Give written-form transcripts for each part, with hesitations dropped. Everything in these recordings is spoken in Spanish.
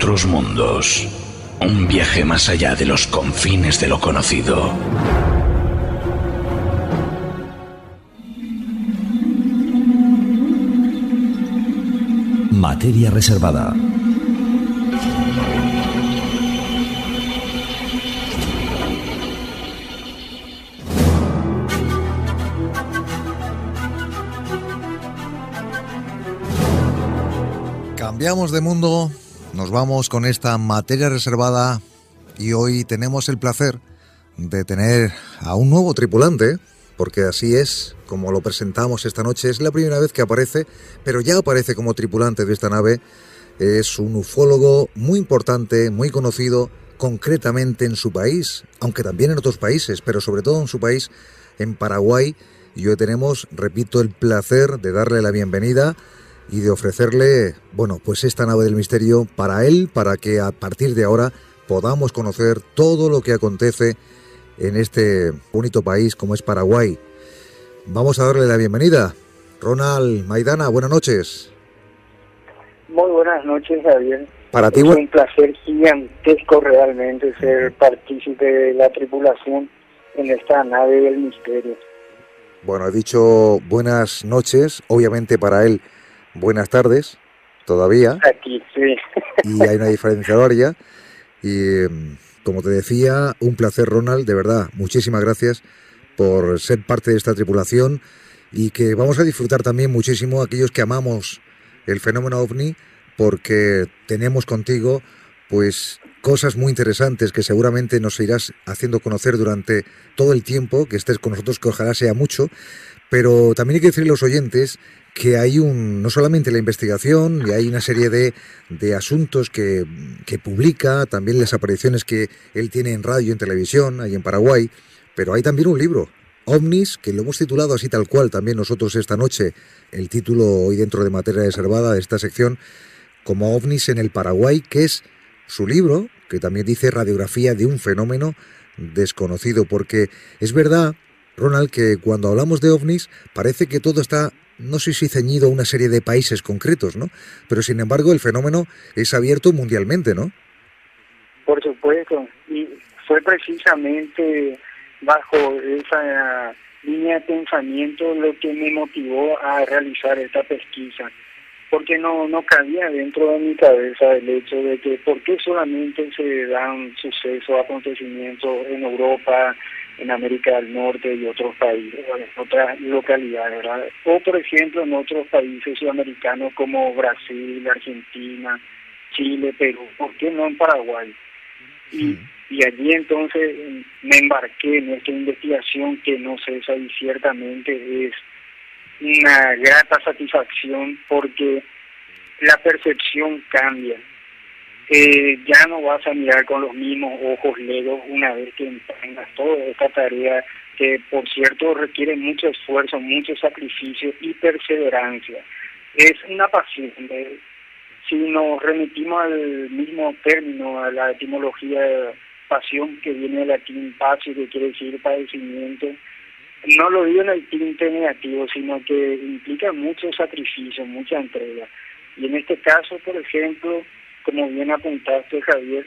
Otros mundos. Un viaje más allá de los confines de lo conocido. Materia reservada. Cambiamos de mundo, nos vamos con esta materia reservada y hoy tenemos el placer de tener a un nuevo tripulante, porque así es como lo presentamos esta noche. Es la primera vez que aparece, pero ya aparece como tripulante de esta nave. Es un ufólogo muy importante, muy conocido, concretamente en su país, aunque también en otros países, pero sobre todo en su país, en Paraguay. Y hoy tenemos, repito, el placer de darle la bienvenida y de ofrecerle, bueno, pues esta nave del misterio para él, para que a partir de ahora podamos conocer todo lo que acontece en este bonito país como es Paraguay. Vamos a darle la bienvenida. Ronald Maidana, buenas noches. Muy buenas noches, Javier. Para ti, es un placer gigantesco realmente ser partícipe de la tripulación en esta nave del misterio. Bueno, he dicho buenas noches, obviamente para él buenas tardes, todavía. Aquí, sí. Y hay una diferencia horaria. Y como te decía, un placer, Ronald, de verdad, muchísimas gracias por ser parte de esta tripulación y que vamos a disfrutar también muchísimo aquellos que amamos el fenómeno OVNI, porque tenemos contigo pues cosas muy interesantes que seguramente nos irás haciendo conocer durante todo el tiempo que estés con nosotros, que ojalá sea mucho. Pero también hay que decirle a los oyentes que hay no solamente la investigación, y hay una serie de asuntos que publica, también las apariciones que él tiene en radio y en televisión, ahí en Paraguay, pero hay también un libro, OVNIS, que lo hemos titulado así tal cual también nosotros esta noche, el título hoy dentro de Materia Reservada de esta sección, como OVNIS en el Paraguay, que es su libro, que también dice Radiografía de un fenómeno desconocido, porque es verdad, Ronald, que cuando hablamos de OVNIs parece que todo está, no sé si ceñido a una serie de países concretos, ¿no? Pero sin embargo el fenómeno es abierto mundialmente, ¿no? Por supuesto, y fue precisamente bajo esa línea de pensamiento lo que me motivó a realizar esta pesquisa, porque no cabía dentro de mi cabeza el hecho de que por qué solamente se dan sucesos, acontecimientos en Europa, en América del Norte y otros países, en otras localidades, ¿verdad? O por ejemplo en otros países sudamericanos como Brasil, Argentina, Chile, Perú, ¿por qué no en Paraguay? Y allí entonces me embarqué en esta investigación que no cesa y ciertamente es una grata satisfacción porque la percepción cambia. Ya no vas a mirar con los mismos ojos legos una vez que emprendas toda esta tarea que, por cierto, requiere mucho esfuerzo, mucho sacrificio y perseverancia. Es una pasión. Si nos remitimos al mismo término, a la etimología de pasión, que viene del latín patio, que quiere decir padecimiento, no lo digo en el tinte negativo, sino que implica mucho sacrificio, mucha entrega. Y en este caso, por ejemplo, como bien apuntaste, Javier,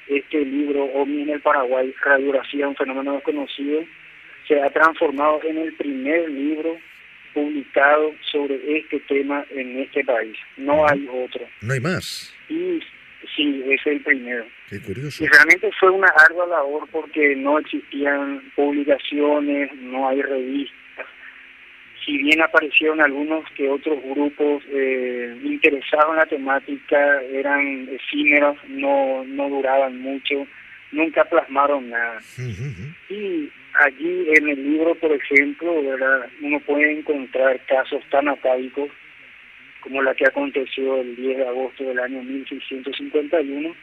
este libro, OVNI en el Paraguay, Radiografía, un fenómeno desconocido, se ha transformado en el primer libro publicado sobre este tema en este país. No hay otro. No hay más. Y sí, es el primero. Qué curioso. Y realmente fue una ardua labor porque no existían publicaciones, no hay revistas. Si bien aparecieron algunos que otros grupos interesados en la temática, eran efímeros, no duraban mucho, nunca plasmaron nada. Y allí en el libro, por ejemplo, ¿verdad?, uno puede encontrar casos tan atávicos como la que aconteció el 10 de agosto del año 1651,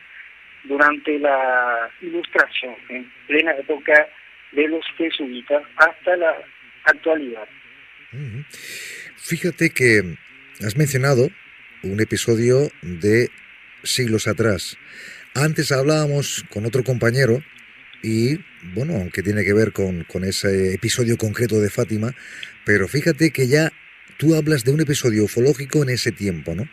durante la Ilustración, en plena época de los jesuitas, hasta la actualidad. Fíjate que has mencionado un episodio de siglos atrás. Antes hablábamos con otro compañero y, bueno, aunque tiene que ver con ese episodio concreto de Fátima, pero fíjate que ya tú hablas de un episodio ufológico en ese tiempo, ¿no?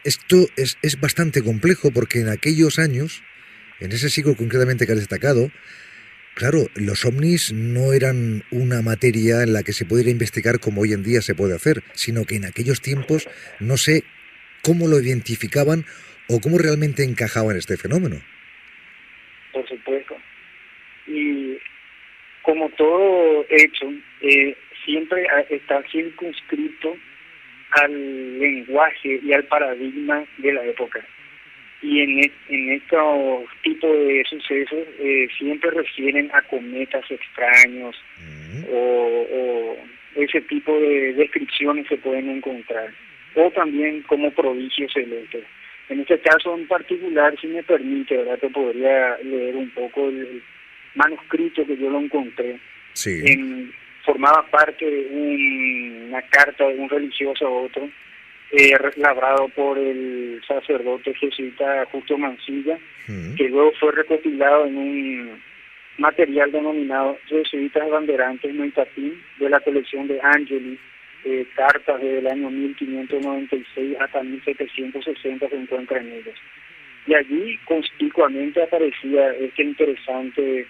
Esto es bastante complejo porque en aquellos años, en ese siglo concretamente que has destacado, claro, los ovnis no eran una materia en la que se pudiera investigar como hoy en día se puede hacer, sino que en aquellos tiempos no sé cómo lo identificaban o cómo realmente encajaban este fenómeno. Por supuesto. Y como todo hecho, siempre está circunscrito al lenguaje y al paradigma de la época. Y en estos tipos de sucesos siempre refieren a cometas extraños o ese tipo de descripciones se pueden encontrar. O también como prodigios celestes. En este caso en particular, si me permite, ¿verdad?, te podría leer un poco el manuscrito que yo lo encontré. Sí. Formaba parte de una carta de un religioso a otro, labrado por el sacerdote jesuita Justo Mansilla, que luego fue recopilado en un material denominado Jesuitas Banderantes Noitatín, de la colección de Angeli, cartas desde el año 1596 hasta 1760 se encuentran en ellos. Y allí conspicuamente aparecía este interesante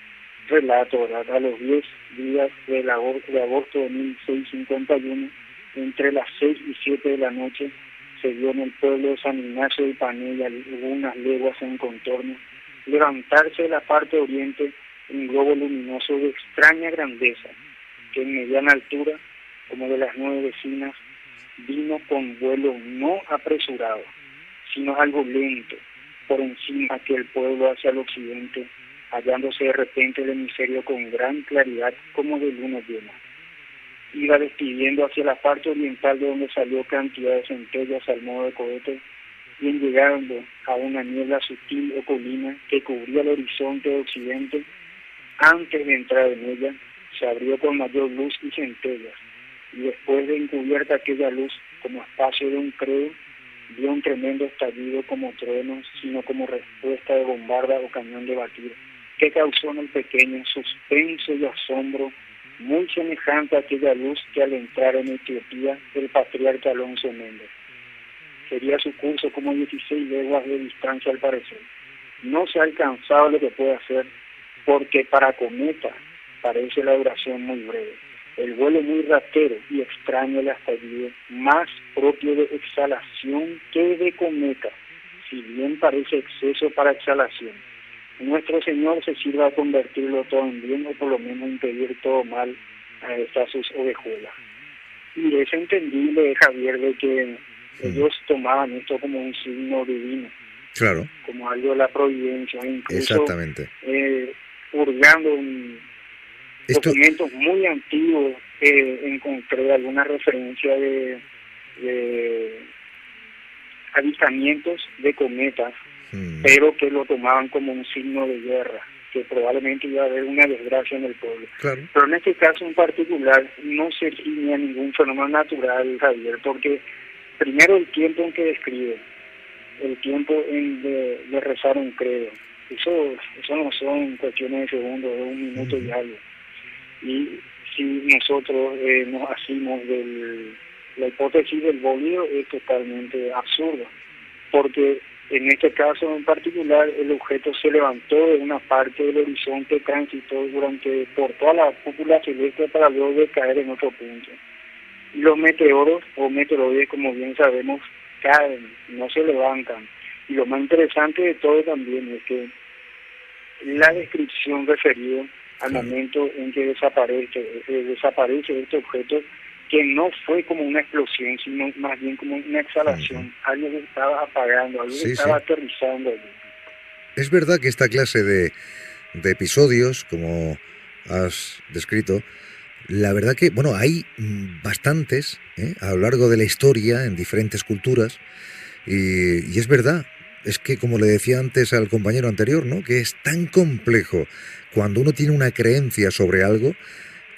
relato, ¿verdad? A los 10 días de agosto de 1651, entre las 6 y 7 de la noche, se vio en el pueblo de San Ignacio de Panella, algunas leguas en contorno, levantarse de la parte oriente un globo luminoso de extraña grandeza, que en mediana altura, como de las 9 vecinas, vino con vuelo no apresurado, sino algo lento, por encima aquel pueblo hacia el occidente, hallándose de repente el hemisferio con gran claridad como de luna llena. Iba despidiendo hacia la parte oriental de donde salió cantidad de centellas al modo de cohete, y en llegando a una niebla sutil o colina que cubría el horizonte de occidente, antes de entrar en ella, se abrió con mayor luz y centellas, y después de encubierta aquella luz como espacio de un credo, dio un tremendo estallido como trueno, sino como respuesta de bombarda o cañón de batir, que causó en el pequeño suspenso y asombro muy semejante a aquella luz que al entrar en Etiopía el patriarca Alonso Méndez. Sería su curso como 16 leguas de distancia al parecer. No se ha alcanzado lo que puede hacer, porque para cometa parece la duración muy breve. El vuelo muy ratero y extraño el estallido, más propio de exhalación que de cometa, si bien parece exceso para exhalación. Nuestro Señor se sirva a convertirlo todo en bien, o por lo menos impedir todo mal a estas sus ovejuelas. Y es entendible, Javier, de que ellos tomaban esto como un signo divino. Claro. Como algo de la providencia, incluso exactamente. Hurgando documentos muy antiguos, encontré alguna referencia de avistamientos de cometas, pero que lo tomaban como un signo de guerra, que probablemente iba a haber una desgracia en el pueblo. Claro. Pero en este caso en particular no se ciñe a ningún fenómeno natural, Javier, porque primero el tiempo en que describe, el tiempo de rezar un credo, eso no son cuestiones de segundos, de un minuto y algo. Y si nosotros nos asimos de la hipótesis del bólido, es totalmente absurdo, porque en este caso en particular el objeto se levantó de una parte del horizonte, transitó por toda la cúpula celeste para luego decaer en otro punto. Y los meteoros o meteoroides, como bien sabemos, caen, no se levantan. Y lo más interesante de todo también es que la descripción referida al momento en que desaparece este objeto, que no fue como una explosión, sino más bien como una exhalación, algo que estaba apagando, algo que estaba aterrizando allí. Es verdad que esta clase de episodios, como has descrito, la verdad que, bueno, hay bastantes a lo largo de la historia, en diferentes culturas, y es verdad, es que como le decía antes al compañero anterior, ¿no?, que es tan complejo cuando uno tiene una creencia sobre algo.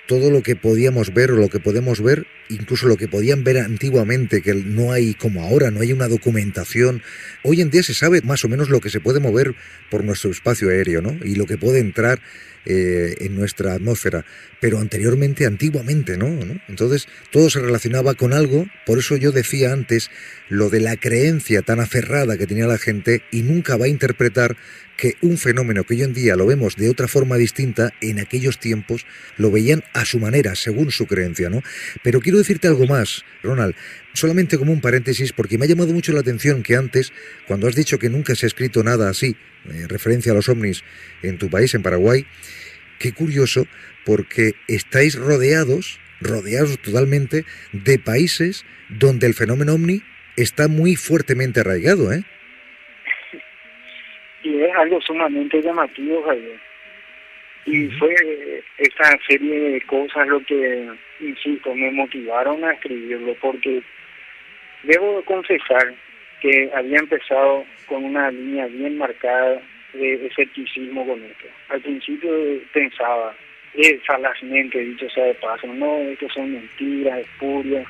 Todo lo que podíamos ver o lo que podemos ver, incluso lo que podían ver antiguamente, que no hay como ahora, no hay una documentación. Hoy en día se sabe más o menos lo que se puede mover por nuestro espacio aéreo, ¿no?, y lo que puede entrar en nuestra atmósfera, pero anteriormente, antiguamente, ¿no? Entonces, todo se relacionaba con algo, por eso yo decía antes lo de la creencia tan aferrada que tenía la gente y nunca va a interpretar que un fenómeno que hoy en día lo vemos de otra forma distinta, en aquellos tiempos lo veían a su manera, según su creencia, ¿no? Pero quiero decirte algo más, Ronald, solamente como un paréntesis, porque me ha llamado mucho la atención que antes, cuando has dicho que nunca se ha escrito nada así, referencia a los ovnis en tu país, en Paraguay, qué curioso, porque estáis rodeados totalmente de países donde el fenómeno ovni está muy fuertemente arraigado, ¿eh? Y es algo sumamente llamativo, Javier. Y fue esta serie de cosas lo que, insisto, me motivaron a escribirlo, porque debo confesar que había empezado con una línea bien marcada de escepticismo con esto. Al principio pensaba, falazmente, dicho sea de paso, no, esto son mentiras, espurias,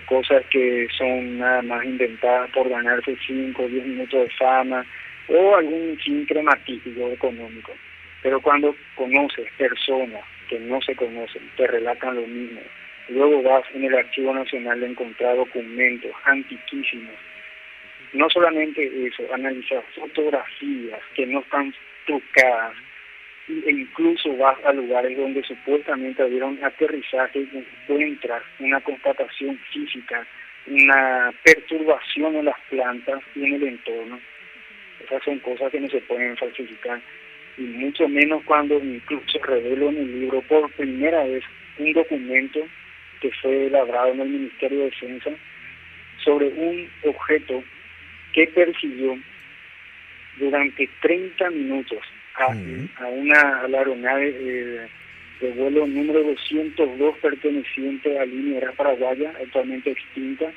cosas que son nada más inventadas por ganarse 5 o 10 minutos de fama, o algún fin crematístico económico. Pero cuando conoces personas que no se conocen, te relatan lo mismo, luego vas en el Archivo Nacional a encontrar documentos antiquísimos. No solamente eso, analizar fotografías que no están trucadas, e incluso vas a lugares donde supuestamente hubieron aterrizaje y encuentras una constatación física, una perturbación en las plantas y en el entorno. Esas son cosas que no se pueden falsificar, y mucho menos cuando incluso revelo en el libro por primera vez un documento que fue elaborado en el Ministerio de Defensa sobre un objeto que persiguió durante 30 minutos a la aeronave de vuelo número 202 perteneciente a Línea Aérea Paraguaya, actualmente extinta,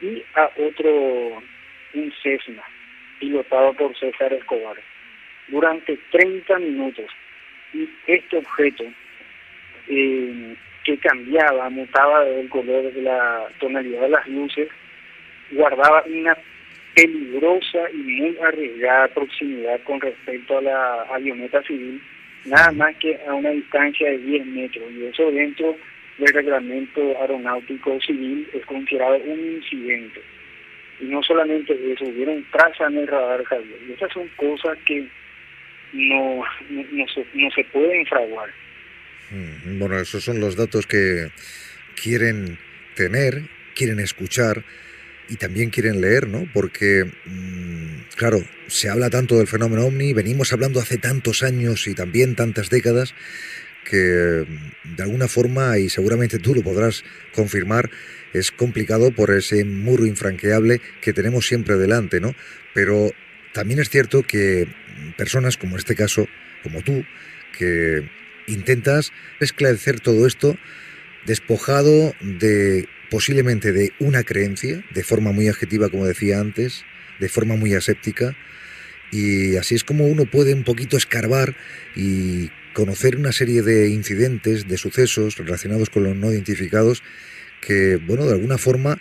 y a otro, un Cessna, pilotado por César Escobar, durante 30 minutos. Y este objeto, que cambiaba, mutaba el color de la tonalidad de las luces, guardaba una peligrosa y muy arriesgada proximidad con respecto a la avioneta civil, nada más que a una distancia de 10 metros, y eso dentro del reglamento aeronáutico civil es considerado un incidente. Y no solamente eso, hubieron trazas en el radar, Javier, y esas son cosas que no se pueden fraguar. Bueno, esos son los datos que quieren tener, quieren escuchar y también quieren leer, ¿no? Porque, claro, se habla tanto del fenómeno ovni, venimos hablando hace tantos años y también tantas décadas que de alguna forma, y seguramente tú lo podrás confirmar, es complicado por ese muro infranqueable que tenemos siempre delante, ¿no? Pero también es cierto que personas como en este caso, como tú, que intentas esclarecer todo esto despojado de posiblemente de una creencia, de forma muy objetiva, como decía antes, de forma muy aséptica, y así es como uno puede un poquito escarbar y conocer una serie de incidentes, de sucesos relacionados con los no identificados que, bueno, de alguna forma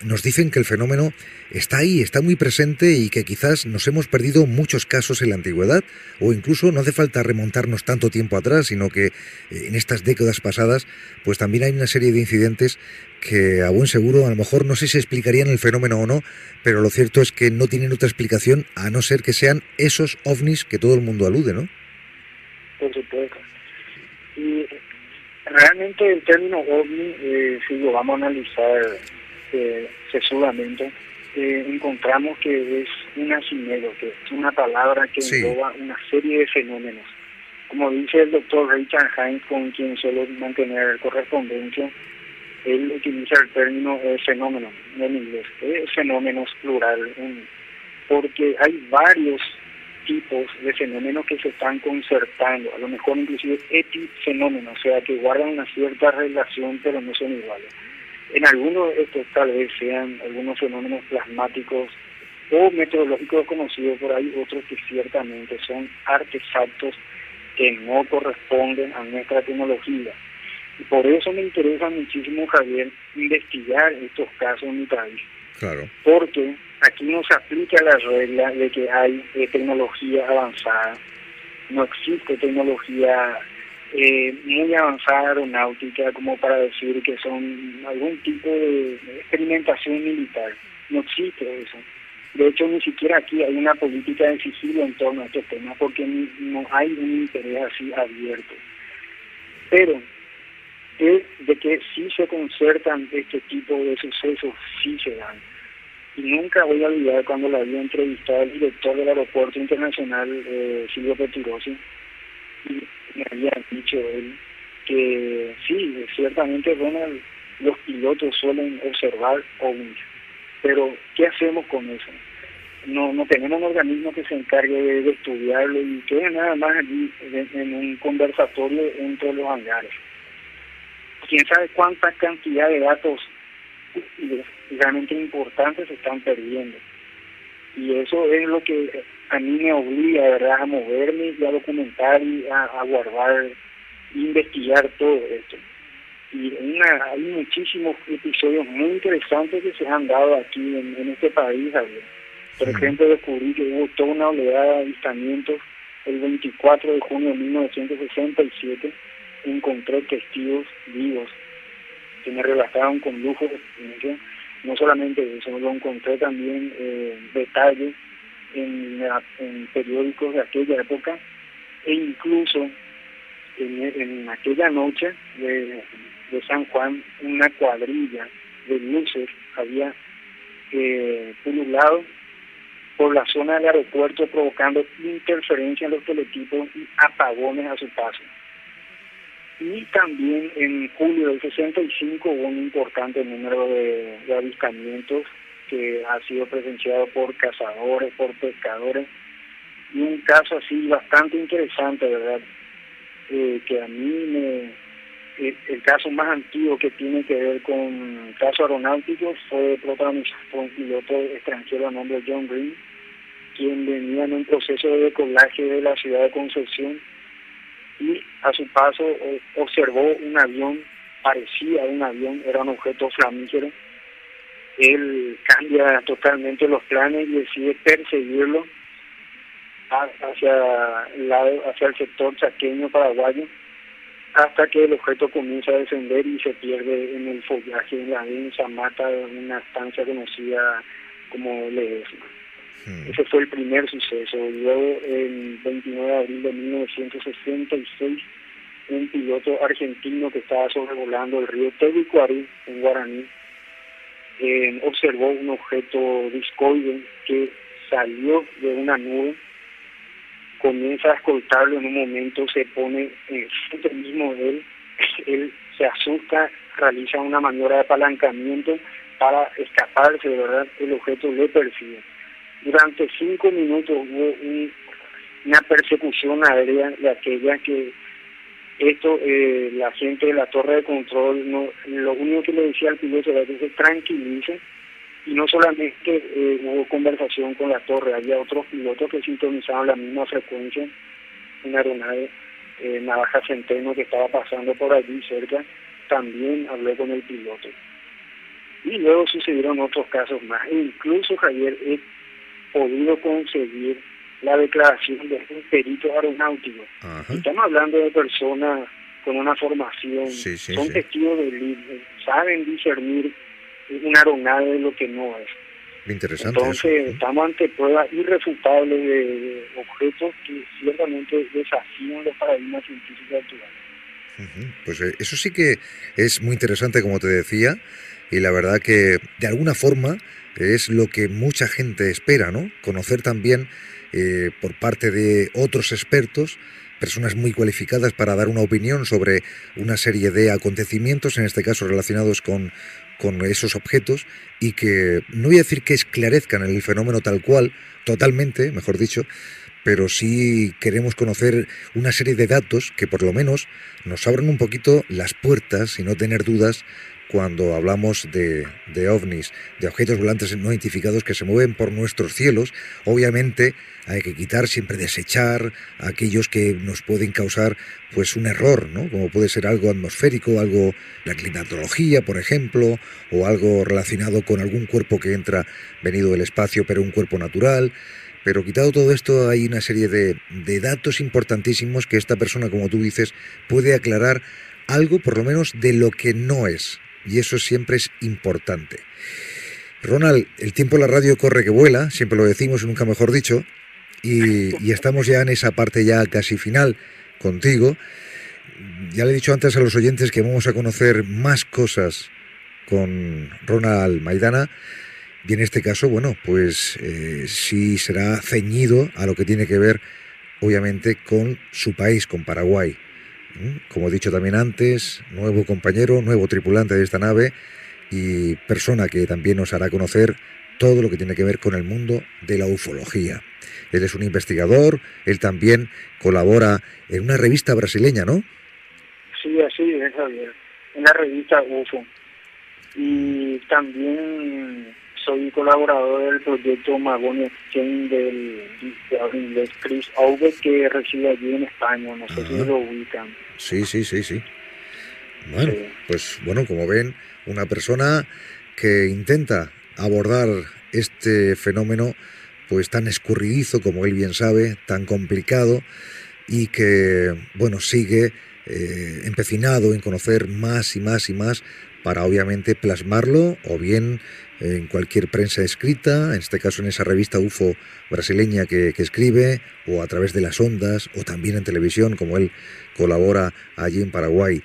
nos dicen que el fenómeno está ahí, está muy presente y que quizás nos hemos perdido muchos casos en la antigüedad, o incluso no hace falta remontarnos tanto tiempo atrás, sino que en estas décadas pasadas pues también hay una serie de incidentes que a buen seguro a lo mejor no sé si explicarían el fenómeno o no, pero lo cierto es que no tienen otra explicación a no ser que sean esos ovnis que todo el mundo alude, ¿no? Por supuesto. Y realmente el término ovni, si lo vamos a analizar sesudamente, encontramos que es un asimelo, que es una palabra que engloba una serie de fenómenos. Como dice el doctor Richard Hines, con quien suelo mantener correspondencia, él utiliza el término fenómeno en inglés, fenómenos plural, porque hay varios tipos de fenómenos que se están concertando, a lo mejor inclusive epifenómenos, o sea, que guardan una cierta relación pero no son iguales. En algunos de estos tal vez sean algunos fenómenos plasmáticos o meteorológicos conocidos por ahí, otros que ciertamente son artefactos que no corresponden a nuestra tecnología. Y por eso me interesa muchísimo, Javier, investigar estos casos en mi país. Claro. Porque aquí no se aplica la regla de que hay tecnología avanzada no existe tecnología muy avanzada aeronáutica como para decir que son algún tipo de experimentación militar. No existe eso. De hecho, ni siquiera aquí hay una política de sigilo en torno a este tema, porque no hay un interés así abierto. Pero de que sí se concertan este tipo de sucesos, sí se dan. Y nunca voy a olvidar cuando la había entrevistado al director del aeropuerto internacional, Silvio Pettirossi, y me había dicho él que sí, ciertamente, Ronald, los pilotos suelen observar ovnis, pero ¿qué hacemos con eso? No tenemos un organismo que se encargue de estudiarlo y quede nada más allí en un conversatorio entre los hangares. Quién sabe cuánta cantidad de datos realmente importantes se están perdiendo. Y eso es lo que a mí me obliga, ¿verdad?, a moverme y a documentar y a guardar, investigar todo esto. Y hay muchísimos episodios muy interesantes que se han dado aquí en este país, Javier. Por ejemplo, descubrí que hubo toda una oleada de avistamientos el 24 de junio de 1967. Encontré testigos vivos que me relataron con lujo de experiencia. No solamente eso, lo encontré también detalles en periódicos de aquella época, e incluso en aquella noche de San Juan, una cuadrilla de luces había pululado por la zona del aeropuerto, provocando interferencia en los teletipos y apagones a su paso. Y también en julio del 65 hubo un importante número de avistamientos que ha sido presenciado por cazadores, por pescadores, y un caso así bastante interesante, ¿verdad? Que a mí el caso más antiguo que tiene que ver con casos aeronáuticos fue protagonizado por un piloto extranjero a nombre de John Green, quien venía en un proceso de decolaje de la ciudad de Concepción, y a su paso observó un avión, parecía un avión, era un objeto flamígero. Él cambia totalmente los planes y decide perseguirlo hacia el sector chaqueño paraguayo, hasta que el objeto comienza a descender y se pierde en el follaje, en la densa mata de una estancia conocida como Ledesma. Ese fue el primer suceso. Luego, el 29 de abril de 1966, un piloto argentino que estaba sobrevolando el río Tebicuarí, en Guaraní, observó un objeto discoide que salió de una nube, comienza a escoltarlo, en un momento se pone frente mismo de él se asusta, realiza una maniobra de apalancamiento para escaparse, de verdad, el objeto le persigue. Durante 5 minutos hubo una persecución aérea de aquella que la gente de la torre de control, lo único que le decía al piloto era que se tranquilice, y no solamente hubo conversación con la torre, había otros pilotos que sintonizaban la misma frecuencia, una aeronave Navaja Centeno que estaba pasando por allí cerca, también habló con el piloto. Y luego sucedieron otros casos más, e incluso, Javier, podido conseguir la declaración de un perito aeronáutico. Estamos hablando de personas con una formación, son testigos del libro, saben discernir una aeronave de lo que no es. Interesante. Entonces, estamos ante pruebas irrefutables de objetos que ciertamente desafían los paradigmas científicos actuales. Pues eso sí que es muy interesante, como te decía, y la verdad que de alguna forma es lo que mucha gente espera, ¿no? Conocer también por parte de otros expertos, personas muy cualificadas para dar una opinión sobre una serie de acontecimientos, en este caso relacionados con esos objetos, y que no voy a decir que esclarezcan el fenómeno tal cual, totalmente, mejor dicho, pero sí queremos conocer una serie de datos que por lo menos nos abran un poquito las puertas y no tener dudas cuando hablamos de ovnis, de objetos volantes no identificados que se mueven por nuestros cielos. Obviamente hay que quitar, siempre desechar aquellos que nos pueden causar pues un error, ¿no? Como puede ser algo atmosférico, algo, la climatología, por ejemplo, o algo relacionado con algún cuerpo que entra venido del espacio, pero un cuerpo natural. Pero quitado todo esto, hay una serie de datos importantísimos que esta persona, como tú dices, puede aclarar algo, por lo menos, de lo que no es. Y eso siempre es importante. Ronald, el tiempo en la radio corre que vuela, siempre lo decimos y nunca mejor dicho, y estamos ya en esa parte ya casi final contigo. Ya le he dicho antes a los oyentes que vamos a conocer más cosas con Ronald Maidana, y en este caso, bueno, pues sí será ceñido a lo que tiene que ver, obviamente, con su país, con Paraguay. Como he dicho también antes, nuevo compañero, nuevo tripulante de esta nave y persona que también nos hará conocer todo lo que tiene que ver con el mundo de la ufología. Él es un investigador, él también colabora en una revista brasileña, ¿no? Sí, así es, Javier, en la revista UFO. Y también soy colaborador del proyecto Magoni Exchange del inglés Chris Auber, que reside allí en España, no sé si lo ubican. Sí. Bueno, sí. Pues bueno, como ven, una persona que intenta abordar este fenómeno pues tan escurridizo, como él bien sabe, tan complicado, y que, bueno, sigue empecinado en conocer más y más y más para obviamente plasmarlo, o bien en cualquier prensa escrita, en este caso en esa revista UFO brasileña que escribe, o a través de las ondas, o también en televisión, como él colabora allí en Paraguay.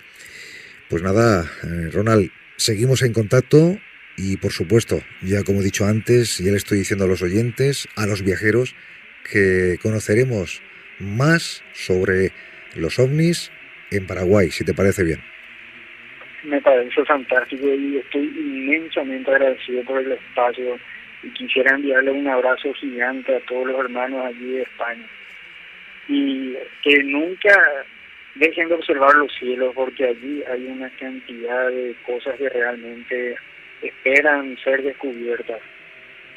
Pues nada, Ronald, seguimos en contacto y, por supuesto, ya como he dicho antes, ya le estoy diciendo a los oyentes, a los viajeros, que conoceremos más sobre los ovnis en Paraguay, si te parece bien. Me parece fantástico y estoy inmensamente agradecido por el espacio y quisiera enviarle un abrazo gigante a todos los hermanos allí de España y que nunca dejen de observar los cielos, porque allí hay una cantidad de cosas que realmente esperan ser descubiertas.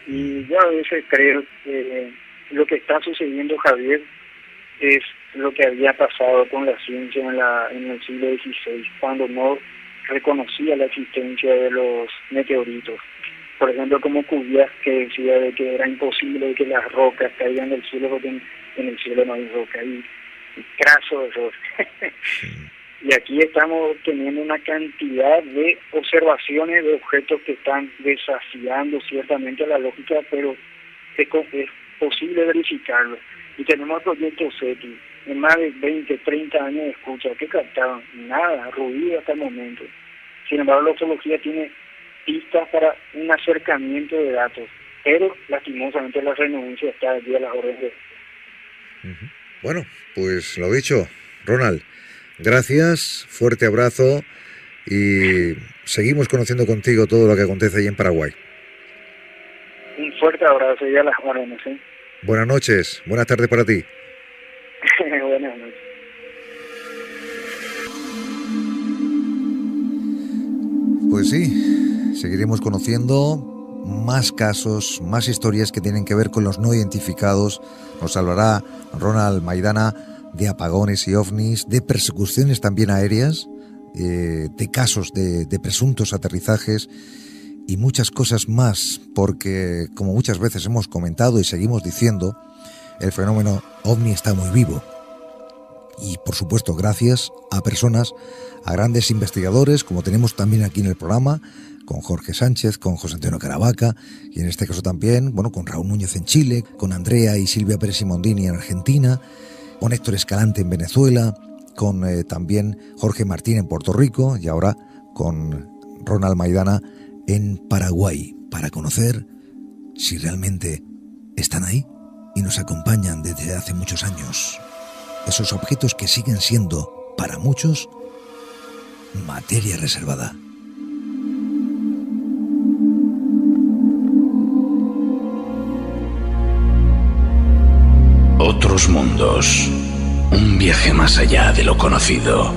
Y yo a veces creo que lo que está sucediendo, Javier, es lo que había pasado con la ciencia en el siglo XVI, cuando no reconocía la existencia de los meteoritos. Por ejemplo, como Cuvier, que decía de que era imposible que las rocas caigan del cielo porque en el cielo no hay roca, y craso error. Y aquí estamos teniendo una cantidad de observaciones de objetos que están desafiando ciertamente la lógica, pero es posible verificarlo. Y tenemos el proyecto SETI, en más de 20, 30 años de escucha, ¿qué captaban? Nada, ruido hasta el momento. Sin embargo, la ufología tiene pistas para un acercamiento de datos, pero lastimosamente la renuncia está allí a las órdenes. Bueno, pues lo dicho, Ronald, gracias, fuerte abrazo y seguimos conociendo contigo todo lo que acontece allí en Paraguay. Un fuerte abrazo y a las órdenes, ¿eh? Buenas noches, buenas tardes para ti. Buenas noches. Pues sí, seguiremos conociendo más casos, más historias que tienen que ver con los no identificados. Nos hablará Ronald Maidana de apagones y ovnis, de persecuciones también aéreas, de casos de presuntos aterrizajes y muchas cosas más, porque como muchas veces hemos comentado y seguimos diciendo, el fenómeno ovni está muy vivo. Y por supuesto gracias a personas, a grandes investigadores, como tenemos también aquí en el programa, con Jorge Sánchez, con José Antonio Caravaca, y en este caso también, bueno, con Raúl Núñez en Chile, con Andrea y Silvia Pérez Simondini en Argentina, con Héctor Escalante en Venezuela, con también Jorge Martín en Puerto Rico, y ahora con Ronald Maidana en Paraguay, para conocer si realmente están ahí y nos acompañan desde hace muchos años. Esos objetos que siguen siendo, para muchos, materia reservada. Otros mundos. Un viaje más allá de lo conocido.